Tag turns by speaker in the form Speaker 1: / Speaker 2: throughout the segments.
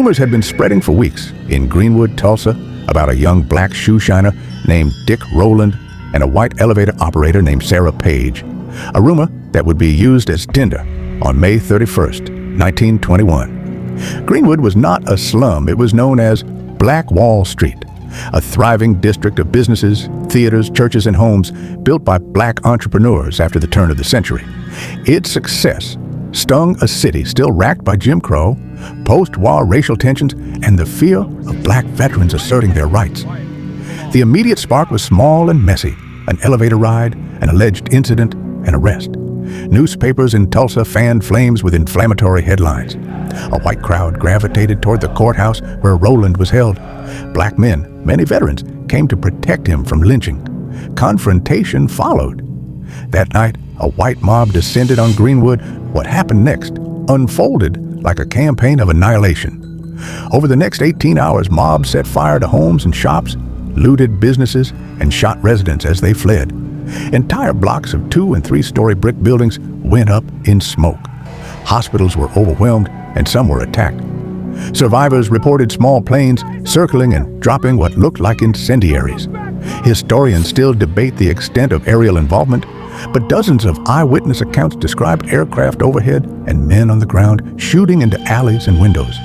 Speaker 1: Rumors had been spreading for weeks in Greenwood, Tulsa, about a young black shoeshiner named Dick Rowland and a white elevator operator named Sarah Page. A rumor that would be used as tinder on May 31st, 1921. Greenwood was not a slum. It was known as Black Wall Street, a thriving district of businesses, theaters, churches, and homes built by black entrepreneurs after the turn of the century. Its success stung a city still racked by Jim Crow, post-war racial tensions, and the fear of black veterans asserting their rights. The immediate spark was small and messy: an elevator ride, an alleged incident, an arrest. Newspapers in Tulsa fanned flames with inflammatory headlines. A white crowd gravitated toward the courthouse where Rowland was held. Black men, many veterans, came to protect him from lynching. Confrontation followed. That night, a white mob descended on Greenwood. What happened next unfolded like a campaign of annihilation. Over the next 18 hours, mobs set fire to homes and shops, looted businesses, and shot residents as they fled. Entire blocks of 2- and 3-story brick buildings went up in smoke. Hospitals were overwhelmed, and some were attacked. Survivors reported small planes circling and dropping what looked like incendiaries. Historians still debate the extent of aerial involvement, but dozens of eyewitness accounts describe aircraft overhead and men on the ground shooting into alleys and windows.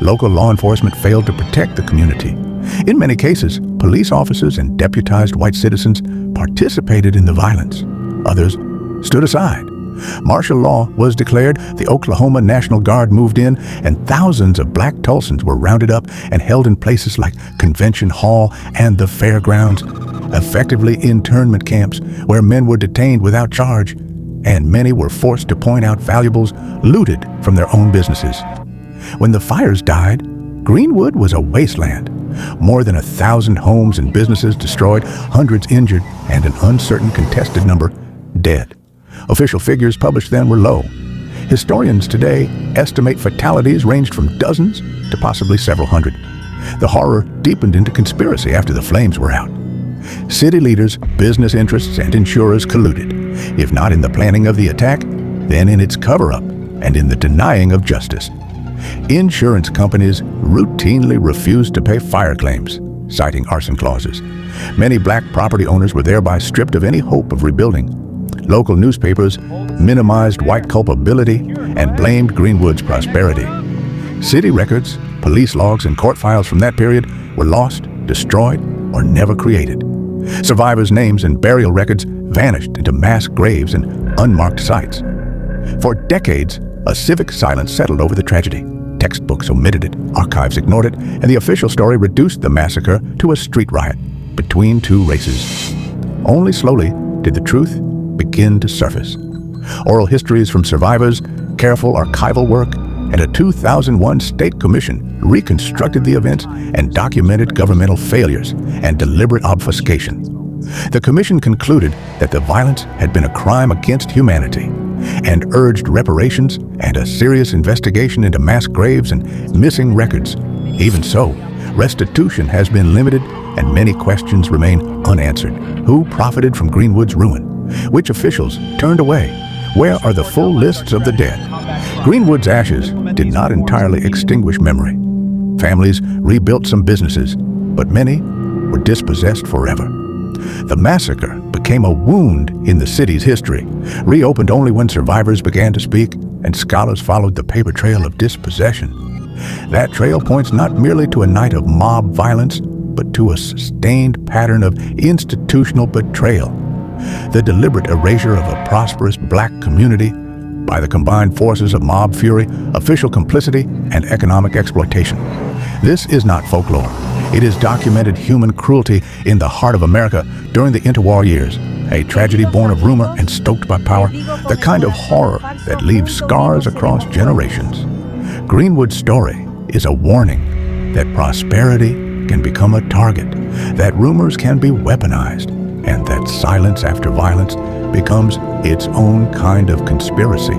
Speaker 1: Local law enforcement failed to protect the community. In many cases, police officers and deputized white citizens participated in the violence. Others stood aside. Martial law was declared, the Oklahoma National Guard moved in, and thousands of black Tulsans were rounded up and held in places like Convention Hall and the fairgrounds, effectively internment camps where men were detained without charge, and many were forced to point out valuables looted from their own businesses. When the fires died, Greenwood was a wasteland. More than 1,000 homes and businesses destroyed, hundreds injured, and an uncertain contested number dead. Official figures published then were low. Historians today estimate fatalities ranged from dozens to possibly several hundred. The horror deepened into conspiracy after the flames were out. City leaders, business interests, and insurers colluded, if not in the planning of the attack, then in its cover-up and in the denying of justice. Insurance companies routinely refused to pay fire claims, citing arson clauses. Many black property owners were thereby stripped of any hope of rebuilding. Local newspapers minimized white culpability and blamed Greenwood's prosperity. City records, police logs, and court files from that period were lost, destroyed, or never created. Survivors' names and burial records vanished into mass graves and unmarked sites. For decades, a civic silence settled over the tragedy. Textbooks omitted it, archives ignored it, and the official story reduced the massacre to a street riot between two races. Only slowly did the truth begin to surface. Oral histories from survivors, careful archival work, and a 2001 state commission reconstructed the events and documented governmental failures and deliberate obfuscation. The commission concluded that the violence had been a crime against humanity and urged reparations and a serious investigation into mass graves and missing records. Even so, restitution has been limited and many questions remain unanswered. Who profited from Greenwood's ruin? Which officials turned away? Where are the full lists of the dead? Greenwood's ashes did not entirely extinguish memory. Families rebuilt some businesses, but many were dispossessed forever. The massacre became a wound in the city's history, reopened only when survivors began to speak and scholars followed the paper trail of dispossession. That trail points not merely to a night of mob violence, but to a sustained pattern of institutional betrayal. The deliberate erasure of a prosperous black community by the combined forces of mob fury, official complicity, and economic exploitation. This is not folklore. It is documented human cruelty in the heart of America during the interwar years, a tragedy born of rumor and stoked by power, the kind of horror that leaves scars across generations. Greenwood's story is a warning that prosperity can become a target, that rumors can be weaponized, and that silence after violence becomes its own kind of conspiracy.